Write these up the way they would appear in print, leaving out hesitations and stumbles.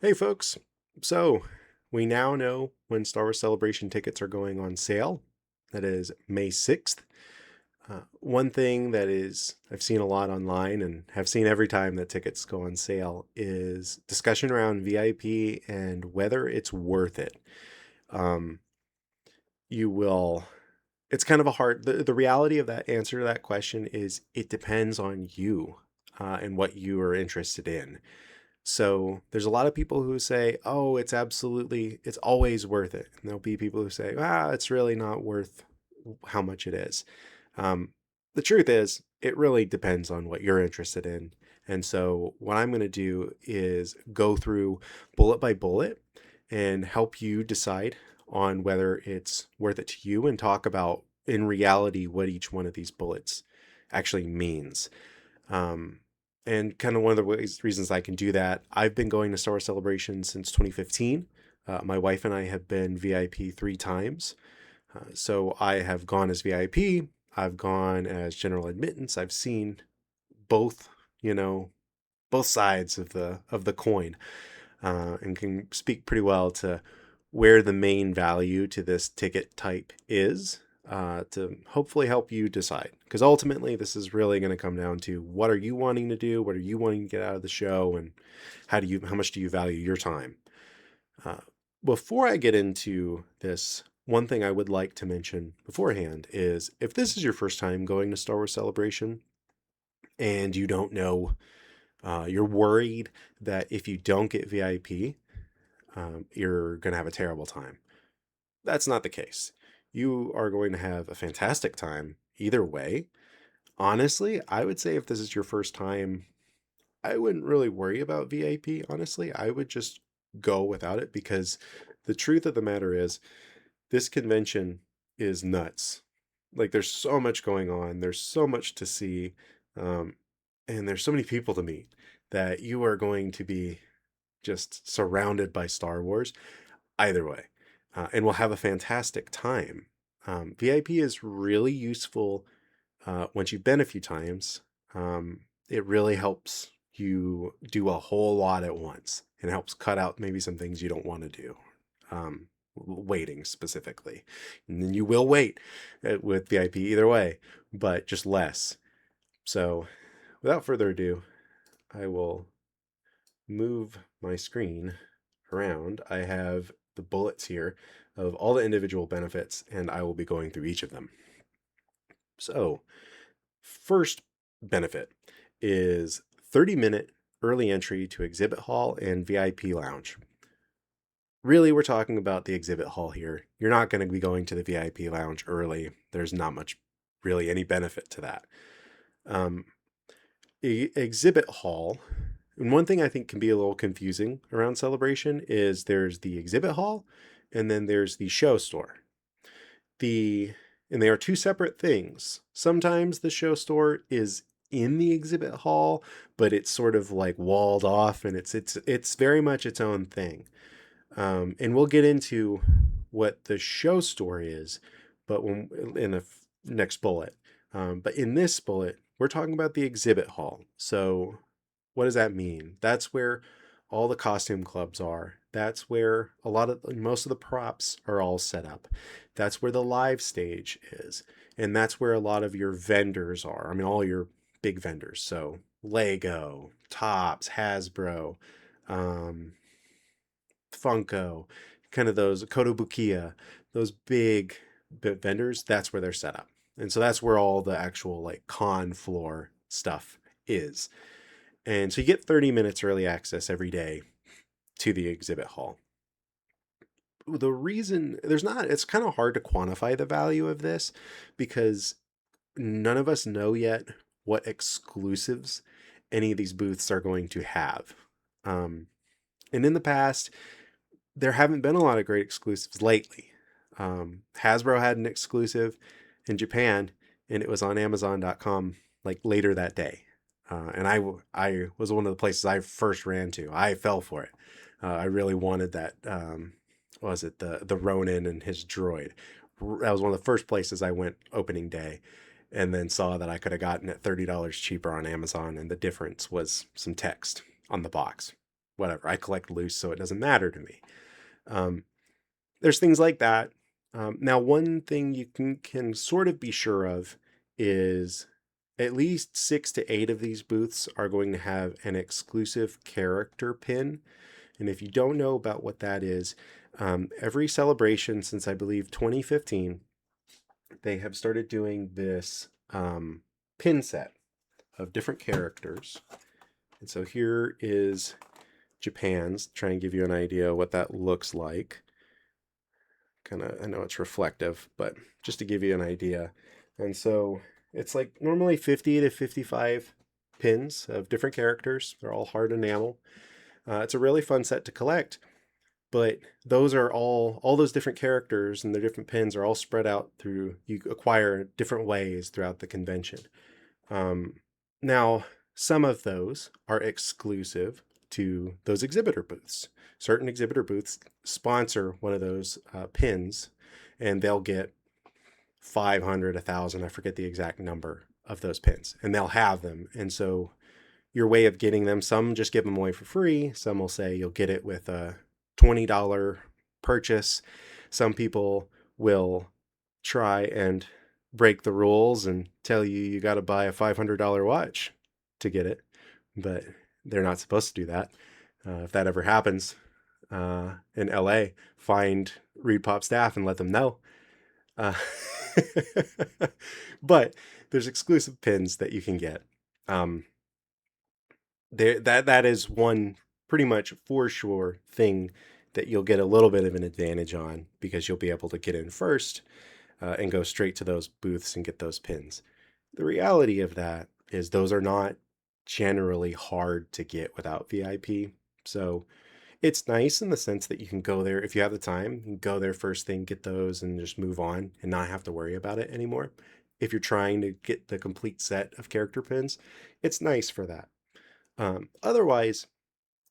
Hey folks, so we now know when Star Wars Celebration tickets are going on sale. That is May 6th. One thing that is I've seen a lot online and have seen every time that tickets go on sale is discussion around VIP and whether it's worth it. Um, you will, it's kind of a hard, the reality of that answer to that question is it depends on you and what you are interested in. So there's a lot of people who say, oh, it's always worth it. And there'll be people who say, it's really not worth how much it is. Um, the truth is, it really depends on what you're interested in. And so what I'm going to do is go through bullet by bullet and help you decide on whether it's worth it to you and talk about in reality what each one of these bullets actually means. Um, and kind of one of the reasons I can do that, I've been going to Star Wars Celebration since 2015. My wife and I have been VIP 3 times. So I have gone as VIP, I've gone as general admittance. I've seen both, you know, both sides of the coin, and can speak pretty well to where the main value to this ticket type is, to hopefully help you decide. Because ultimately, this is really going to come down to what are you wanting to do, what are you wanting to get out of the show, and how much do you value your time. Uh, Before I get into this, one thing I would like to mention beforehand is if this is your first time going to Star Wars Celebration and you don't know, you're worried that if you don't get VIP, you're going to have a terrible time. That's not the case. You are going to have a fantastic time either way. Honestly, I would say if this is your first time, I wouldn't really worry about VIP. Honestly, I would just go without it because the truth of the matter is this convention is nuts. Like there's so much going on, there's so much to see, um, and there's so many people to meet that you are going to be just surrounded by Star Wars either way, and we'll have a fantastic time. VIP is really useful once you've been a few times. It really helps you do a whole lot at once and helps cut out maybe some things you don't want to do. Um, Waiting specifically. And then you will wait with VIP either way, but just less. So without further ado, I will move my screen around. I have the bullets here of all the individual benefits, and I will be going through each of them. So, first benefit is 30-minute early entry to exhibit hall and VIP lounge. Really, we're talking about the exhibit hall here. You're not going to be going to the VIP lounge early. There's not much, really, any benefit to that. Um, Exhibit hall, and one thing I think can be a little confusing around Celebration is there's the exhibit hall and then there's the show store. The and they are two separate things. Sometimes the show store is in the exhibit hall, but it's sort of like walled off and it's very much its own thing. And we'll get into what the show store is, but when in the next bullet. But in this bullet, we're talking about the exhibit hall. So, what does that mean? That's where all the costume clubs are. That's where most of the props are all set up. That's where the live stage is. And that's where a lot of your vendors are. I mean, all your big vendors. So, Lego, Tops, Hasbro, um, Funko, kind of those Kotobukiya, those big vendors, that's where they're set up. And so that's where all the actual like con floor stuff is. And so you get 30 minutes early access every day to the exhibit hall. The reason it's kind of hard to quantify the value of this because none of us know yet what exclusives any of these booths are going to have. And in the past, there haven't been a lot of great exclusives lately. Hasbro had an exclusive in Japan, and it was on Amazon.com like later that day. And I was one of the places I first ran to. I fell for it. I really wanted that. What was it the Ronin and his droid? That was one of the first places I went opening day, and then saw that I could have gotten it $30 cheaper on Amazon, and the difference was some text on the box. whatever. I collect loose, so it doesn't matter to me. There's things like that. Now, one thing you can sort of be sure of is at least 6 to 8 of these booths are going to have an exclusive character pin. And if you don't know about what that is, every celebration since I believe 2015, they have started doing this pin set of different characters. And so here is Japan's, try and give you an idea what that looks like. Kind of, I know it's reflective, but just to give you an idea. And so it's like normally 50 to 55 pins of different characters. They're all hard enamel. It's a really fun set to collect, but those are all those different characters and their different pins are all spread out through, you acquire different ways throughout the convention. Now, some of those are exclusive to those exhibitor booths. Certain exhibitor booths sponsor one of those pins, and they'll get 500, 1,000, I forget the exact number of those pins, and they'll have them. And so your way of getting them, some just give them away for free. Some will say you'll get it with a $20 purchase. Some people will try and break the rules and tell you you got to buy a $500 watch to get it, but they're not supposed to do that. If that ever happens in LA, find ReadPop staff and let them know. But there's exclusive pins that you can get. That is one pretty much for sure thing that you'll get a little bit of an advantage on, because you'll be able to get in first and go straight to those booths and get those pins. The reality of that is those are not generally hard to get without VIP. So it's nice in the sense that you can go there if you have the time, you can go there first thing, get those, and just move on and not have to worry about it anymore. If you're trying to get the complete set of character pins, it's nice for that. Otherwise,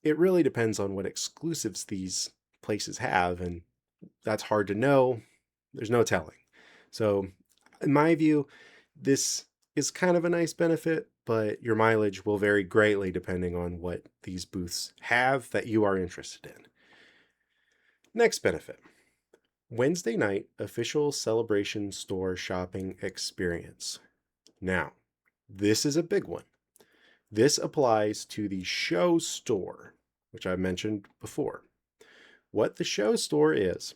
it really depends on what exclusives these places have, and that's hard to know. There's no telling. So, in my view, this is kind of a nice benefit, but your mileage will vary greatly depending on what these booths have that you are interested in. Next benefit, Wednesday night official celebration store shopping experience. Now, this is a big one. This applies to the show store, which I mentioned before. What the show store is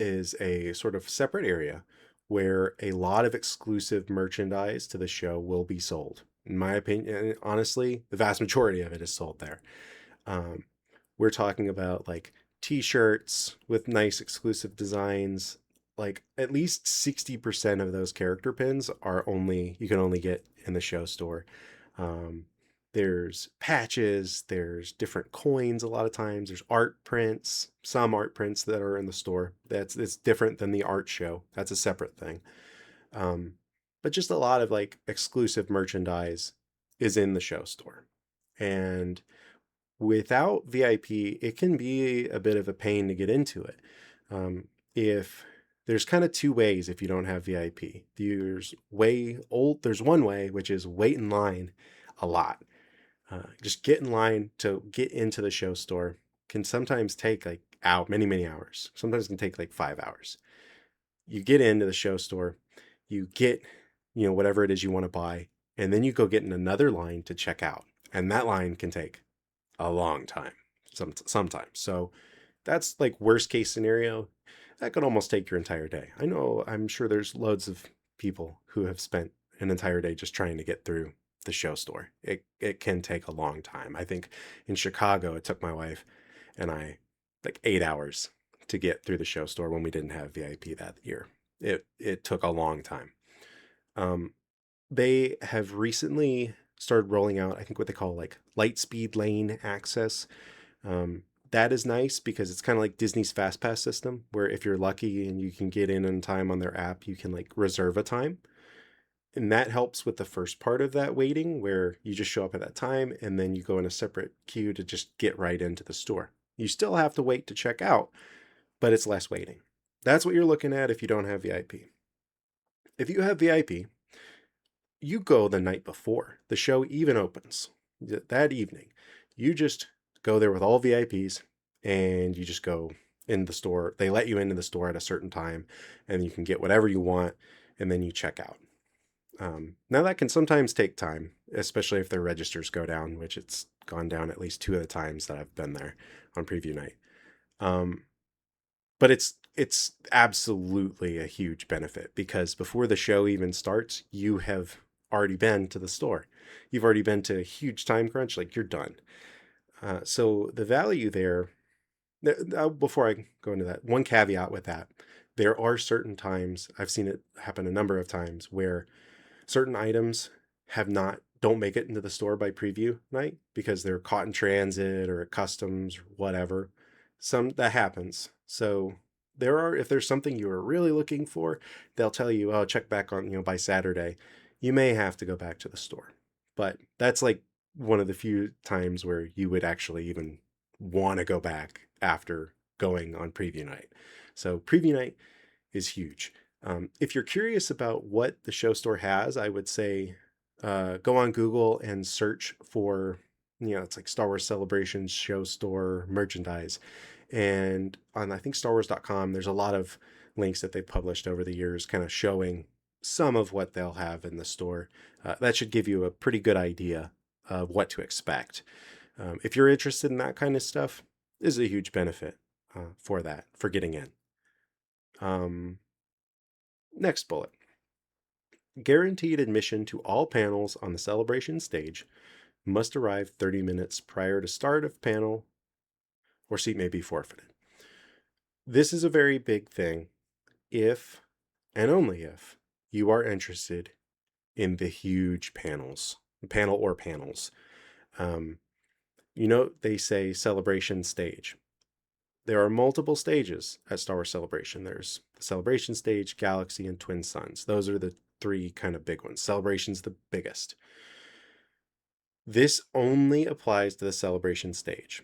a sort of separate area where a lot of exclusive merchandise to the show will be sold. In my opinion, honestly, the vast majority of it is sold there. We're talking about like t-shirts with nice exclusive designs. Like at least 60% of those character pins you can only get in the show store. There's patches, there's different coins a lot of times, there's art prints, some art prints that are in the store. It's different than the art show. That's a separate thing. But just a lot of like exclusive merchandise is in the show store. And without VIP, it can be a bit of a pain to get into it. If there's kind of two ways if you don't have VIP. There's one way, which is wait in line a lot. Just get in line to get into the show store can sometimes take like many hours. Sometimes it can take like 5 hours. You get into the show store, you get, whatever it is you want to buy, and then you go get in another line to check out. And that line can take a long time sometimes. So that's like worst case scenario. That could almost take your entire day. I'm sure there's loads of people who have spent an entire day just trying to get through the show store. It can take a long time. I think in Chicago, it took my wife and I like 8 hours to get through the show store when we didn't have VIP that year. It took a long time. They have recently started rolling out, I think, what they call like light speed lane access. That is nice because it's kind of like Disney's Fast Pass system, where if you're lucky and you can get in time on their app, you can like reserve a time. And that helps with the first part of that waiting, where you just show up at that time and then you go in a separate queue to just get right into the store. You still have to wait to check out, but it's less waiting. That's what you're looking at if you don't have VIP. If you have VIP, you go the night before the show even opens. That evening, you just go there with all VIPs, and you just go in the store. They let you into the store at a certain time, and you can get whatever you want, and then you check out. Now that can sometimes take time, especially if their registers go down, which it's gone down at least 2 of the times that I've been there on preview night. But it's absolutely a huge benefit because before the show even starts, you have already been to the store. You've already been to a huge time crunch, like you're done. So the value there, before I go into that, one caveat with that, there are certain times, I've seen it happen a number of times, where certain items don't make it into the store by preview night because they're caught in transit or at customs or whatever. That happens. So if there's something you are really looking for, they'll tell you, oh, check back on, by Saturday. You may have to go back to the store. But that's like one of the few times where you would actually even want to go back after going on preview night. So preview night is huge. If you're curious about what the show store has, I would say go on Google and search for, it's like Star Wars Celebrations show store merchandise. And on, I think, StarWars.com, there's a lot of links that they've published over the years kind of showing some of what they'll have in the store. That should give you a pretty good idea of what to expect. If you're interested in that kind of stuff, this is a huge benefit for getting in. Next bullet. Guaranteed admission to all panels on the celebration stage. Must arrive 30 minutes prior to start of panel, or seat may be forfeited. This is a very big thing if, and only if, you are interested in the huge panels. They say celebration stage. There are multiple stages at Star Wars Celebration. There's the Celebration stage, Galaxy, and Twin Suns. Those are the 3 kind of big ones. Celebration's the biggest. This only applies to the Celebration stage.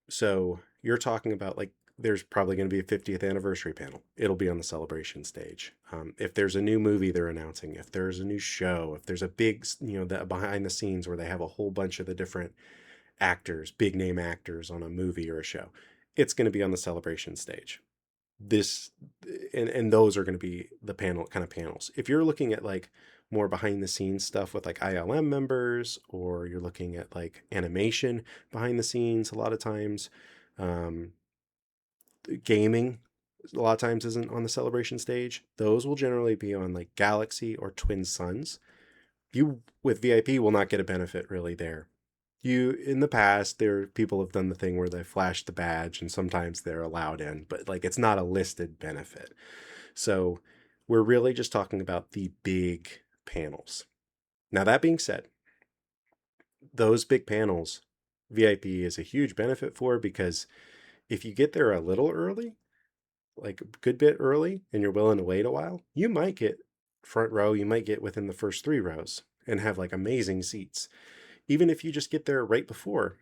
So you're talking about, like, there's probably going to be a 50th anniversary panel. It'll be on the Celebration stage. If there's a new movie they're announcing, if there's a new show, if there's a big, the behind the scenes where they have a whole bunch of the different actors, big name actors on a movie or a show, it's going to be on the Celebration stage. And those are going to be the panels. If you're looking at like more behind the scenes stuff with like ILM members, or you're looking at like animation behind the scenes, a lot of times, gaming a lot of times isn't on the Celebration stage. Those will generally be on like Galaxy or Twin Suns. You with VIP will not get a benefit really there. In the past, people have done the thing where they flash the badge and sometimes they're allowed in, but like it's not a listed benefit. So we're really just talking about the big panels. Now, that being said, those big panels, VIP is a huge benefit for, because if you get there a little early, like a good bit early, and you're willing to wait a while, you might get front row, you might get within the first 3 rows and have like amazing seats. Even if you just get there right before,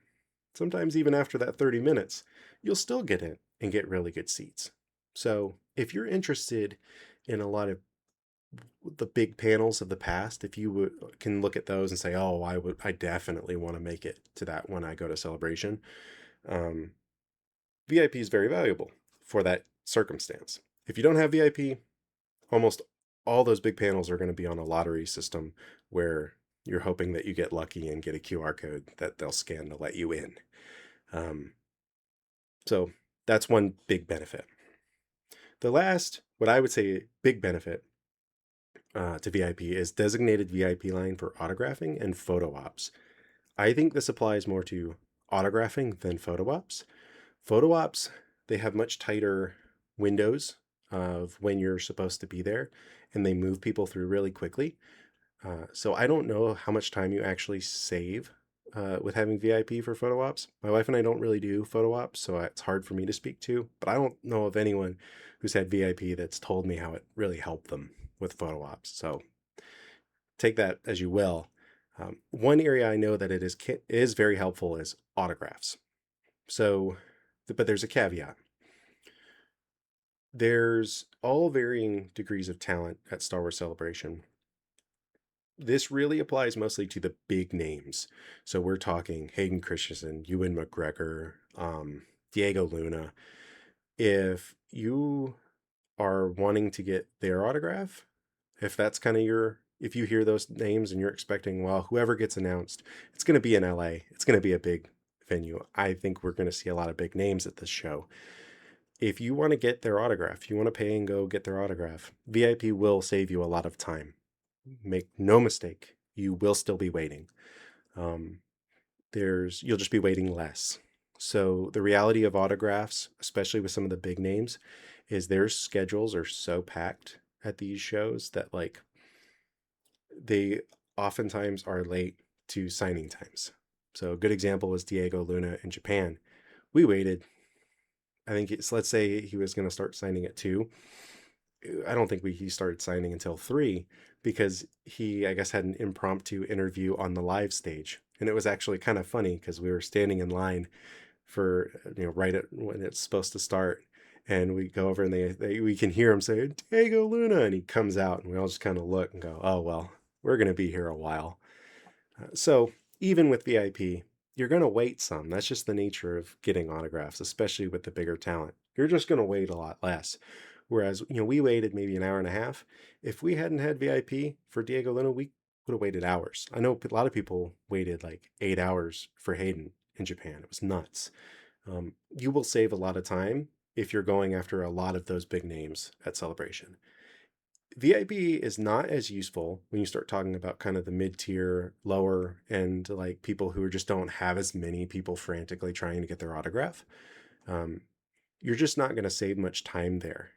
sometimes even after that 30 minutes, you'll still get in and get really good seats. So if you're interested in a lot of the big panels of the past, if you can look at those and say, oh, I definitely want to make it to that when I go to Celebration, VIP is very valuable for that circumstance. If you don't have VIP, almost all those big panels are going to be on a lottery system where you're hoping that you get lucky and get a QR code that they'll scan to let you in. So that's one big benefit. The last, what I would say, big benefit to VIP is designated VIP line for autographing and photo ops. I think this applies more to autographing than photo ops. Photo ops, they have much tighter windows of when you're supposed to be there, and they move people through really quickly. So I don't know how much time you actually save with having VIP for photo ops. My wife and I don't really do photo ops, so it's hard for me to speak to, but I don't know of anyone who's had VIP that's told me how it really helped them with photo ops. So take that as you will. One area I know that it is very helpful is autographs. So, but there's a caveat. There's all varying degrees of talent at Star Wars Celebration. This really applies mostly to the big names. So we're talking Hayden Christensen, Ewan McGregor, Diego Luna. If you are wanting to get their autograph, if that's kind of if you hear those names and you're expecting, well, whoever gets announced, it's going to be in LA, it's going to be a big venue. I think we're going to see a lot of big names at this show. If you want to get their autograph, you want to pay and go get their autograph, VIP will save you a lot of time. Make no mistake, you will still be waiting. Um, you'll just be waiting less. So the reality of autographs, especially with some of the big names, is their schedules are so packed at these shows that like they oftentimes are late to signing times. So a good example was Diego Luna in Japan. We waited. I think let's say he was going to start signing at 2. I don't think he started signing until 3 because he, I guess, had an impromptu interview on the live stage. And it was actually kind of funny because we were standing in line for, right at when it's supposed to start. And we go over and we can hear him say, Diego Luna. And he comes out and we all just kind of look and go, oh, well, we're going to be here a while. So even with VIP, you're going to wait some. That's just the nature of getting autographs, especially with the bigger talent. You're just going to wait a lot less. Whereas, we waited maybe an hour and a half. If we hadn't had VIP for Diego Luna, we would have waited hours. I know a lot of people waited like 8 hours for Hayden in Japan. It was nuts. You will save a lot of time if you're going after a lot of those big names at Celebration. VIP is not as useful when you start talking about kind of the mid-tier, lower end, like people who just don't have as many people frantically trying to get their autograph. You're just not going to save much time there.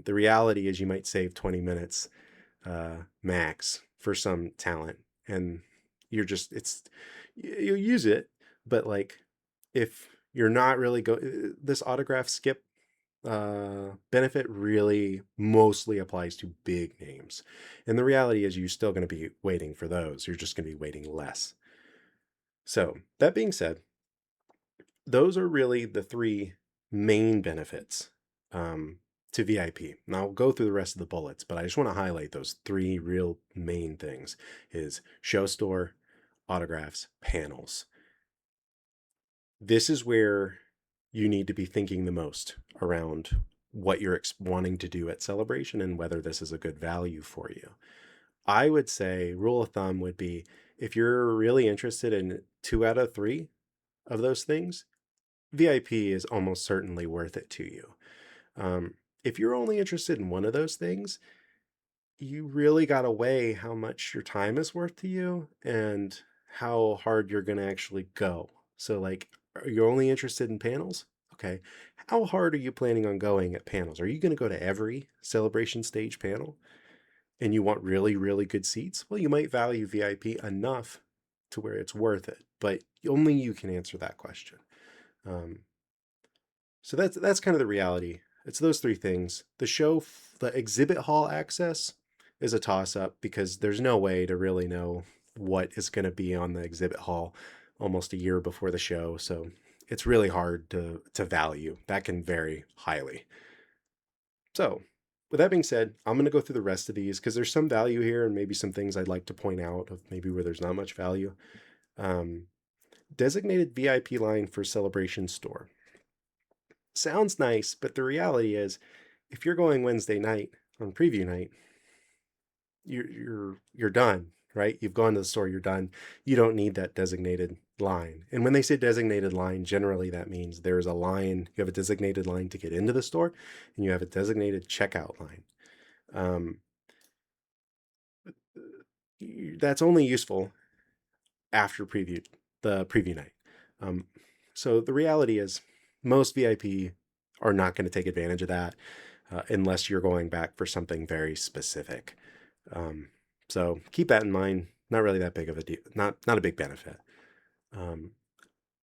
The reality is you might save 20 minutes max for some talent, and you'll use it, but like if you're not really this autograph skip benefit really mostly applies to big names. And the reality is you're still going to be waiting for those. You're just going to be waiting less. So that being said, those are really the 3 main benefits to VIP. Now I'll go through the rest of the bullets, but I just want to highlight those 3 real main things is show store, autographs, panels. This is where you need to be thinking the most around what you're wanting to do at Celebration and whether this is a good value for you. I would say rule of thumb would be if you're really interested in 2 out of 3 of those things, VIP is almost certainly worth it to you. If you're only interested in one of those things, you really got to weigh how much your time is worth to you and how hard you're going to actually go. So like, are you only interested in panels? Okay. How hard are you planning on going at panels? Are you going to go to every Celebration stage panel and you want really, really good seats? Well, you might value VIP enough to where it's worth it, but only you can answer that question. So that's kind of the reality. It's those 3 things. The exhibit hall access is a toss up because there's no way to really know what is going to be on the exhibit hall almost a year before the show. So it's really hard to value. That can vary highly. So with that being said, I'm going to go through the rest of these because there's some value here and maybe some things I'd like to point out of maybe where there's not much value. Designated VIP line for Celebration store. Sounds nice, but the reality is if you're going Wednesday night on preview night, you're done, right? You've gone to the store, you're done. You don't need that designated line. And when they say designated line, generally that means there's a line, you have a designated line to get into the store, and you have a designated checkout line. That's only useful after the preview night. So the reality is most VIP are not going to take advantage of that unless you're going back for something very specific. So keep that in mind. Not really that big of a deal. Not a big benefit.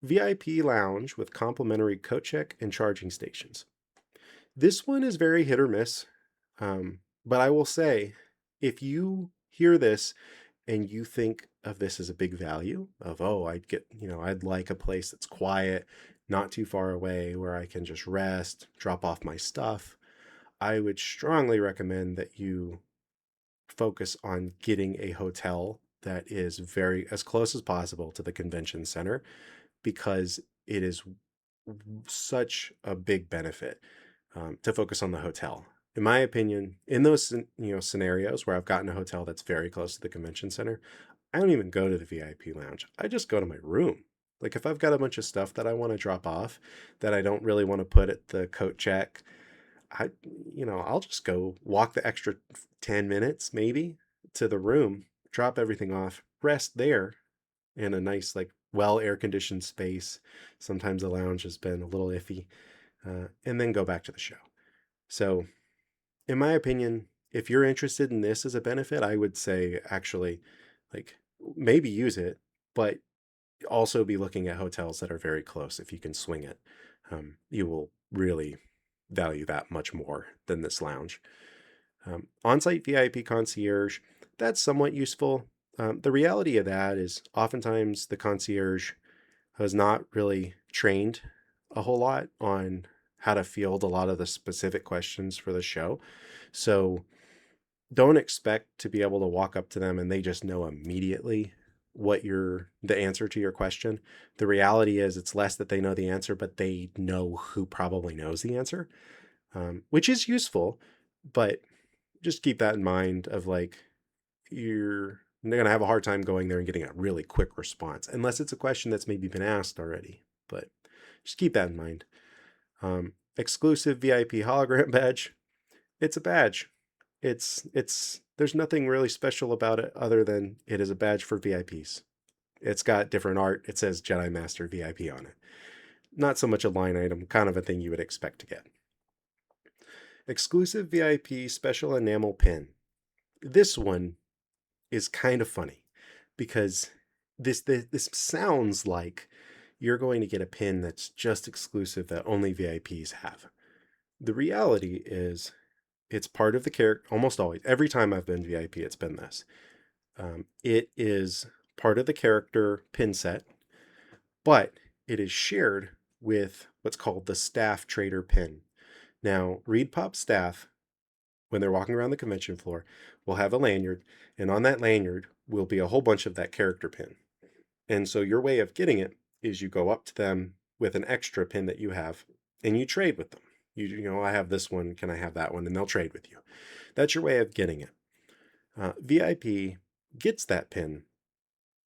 VIP lounge with complimentary coat check and charging stations. This one is very hit or miss. But I will say, if you hear this and you think of this as a big value of, oh, I'd like a place that's quiet, not too far away where I can just rest, drop off my stuff, I would strongly recommend that you focus on getting a hotel that is very as close as possible to the convention center because it is such a big benefit to focus on the hotel. In my opinion, in those scenarios where I've gotten a hotel that's very close to the convention center, I don't even go to the VIP lounge. I just go to my room. Like if I've got a bunch of stuff that I want to drop off that I don't really want to put at the coat check, I'll just go walk the extra 10 minutes maybe to the room, drop everything off, rest there in a nice, like, well air conditioned space. Sometimes the lounge has been a little iffy, and then go back to the show. So, in my opinion, if you're interested in this as a benefit, I would say actually, like, maybe use it, but also be looking at hotels that are very close if you can swing it. You will really value that much more than this lounge. On-site VIP concierge, that's somewhat useful. The reality of that is oftentimes the concierge has not really trained a whole lot on how to field a lot of the specific questions for the show. So don't expect to be able to walk up to them and they just know immediately what the answer to your question. The reality is it's less that they know the answer, but they know who probably knows the answer, which is useful, but just keep that in mind of like you're going to have a hard time going there and getting a really quick response unless it's a question that's maybe been asked already, but just keep that in mind. Exclusive VIP hologram badge. It's a badge. There's nothing really special about it other than it is a badge for VIPs. It's got different art. It says Jedi Master VIP on it. Not so much a line item, kind of a thing you would expect to get. Exclusive VIP special enamel pin. This one is kind of funny because this sounds like you're going to get a pin that's just exclusive that only VIPs have. The reality is it's part of the character, almost always. Every time I've been VIP, it's been this. It is part of the character pin set, but it is shared with what's called the staff trader pin. Now, Reed Pop staff, when they're walking around the convention floor, will have a lanyard, and on that lanyard will be a whole bunch of that character pin. And so your way of getting it is you go up to them with an extra pin that you have, and you trade with them. I have this one, can I have that one? And they'll trade with you. That's your way of getting it. VIP gets that pin,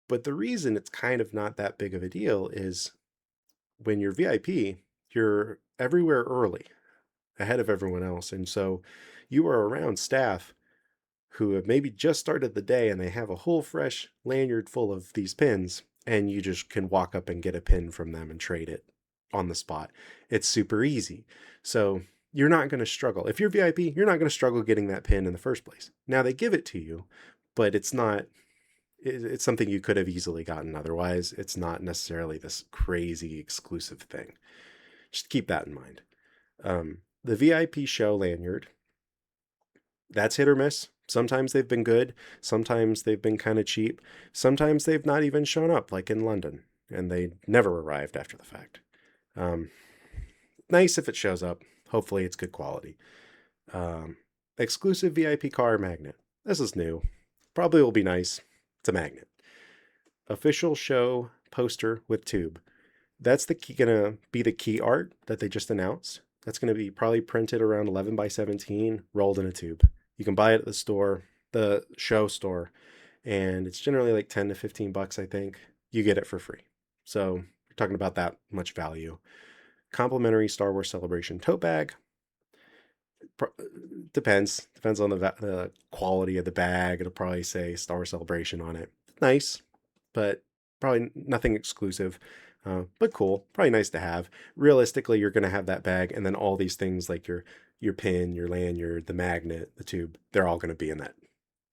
but the reason it's kind of not that big of a deal is when you're VIP, you're everywhere early, ahead of everyone else. And so you are around staff who have maybe just started the day and they have a whole fresh lanyard full of these pins, and you just can walk up and get a pin from them and trade it on the spot. It's super easy. So you're not going to struggle. If you're VIP, you're not going to struggle getting that pin in the first place. Now they give it to you, but it's something you could have easily gotten otherwise. It's not necessarily this crazy exclusive thing. Just keep that in mind. The VIP show lanyard, that's hit or miss. Sometimes they've been good. Sometimes they've been kind of cheap. Sometimes they've not even shown up, like in London, and they never arrived after the fact. Nice if it shows up. Hopefully it's good quality. Exclusive VIP car magnet. This is new. Probably will be nice. It's a magnet. Official show poster with tube. That's gonna be the key art that they just announced. That's gonna be probably printed around 11 by 17, rolled in a tube. You can buy it at the store, the show store, and it's generally like 10 to 15 bucks, I think. You get it for free. So you're talking about that much value. Complimentary Star Wars Celebration tote bag. Depends on the quality of the bag. It'll probably say Star Wars Celebration on it. Nice, but probably nothing exclusive, but cool. Probably nice to have. Realistically, you're going to have that bag, and then all these things like your pin, your lanyard, the magnet, the tube, they're all going to be in that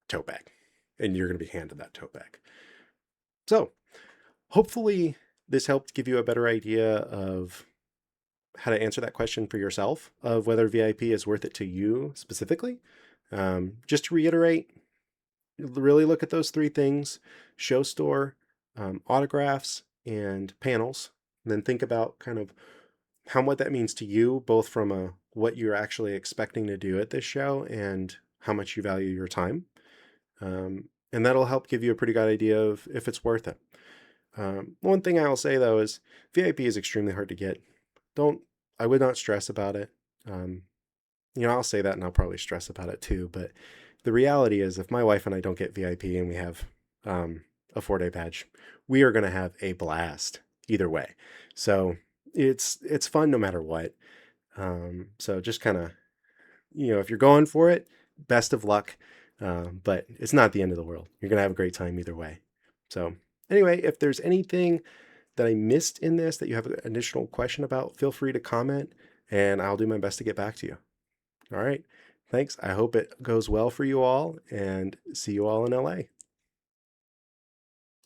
tote bag, and you're going to be handed that tote bag. So hopefully this helped give you a better idea of how to answer that question for yourself of whether VIP is worth it to you specifically. Just to reiterate, really look at those three things: show store, autographs, and panels. And then think about kind of what that means to you, both from what you're actually expecting to do at this show and how much you value your time. And that'll help give you a pretty good idea of if it's worth it. One thing I will say though is VIP is extremely hard to get. Don't I would not stress about it. Um, I'll say that and I'll probably stress about it too. But the reality is, if my wife and I don't get VIP and we have a 4-day badge, we are going to have a blast either way. So it's fun no matter what. So just kind of, if you're going for it, best of luck. But it's not the end of the world. You're going to have a great time either way. So anyway, if there's anything that I missed in this that you have an additional question about, feel free to comment and I'll do my best to get back to you. All right. Thanks. I hope it goes well for you all and see you all in LA.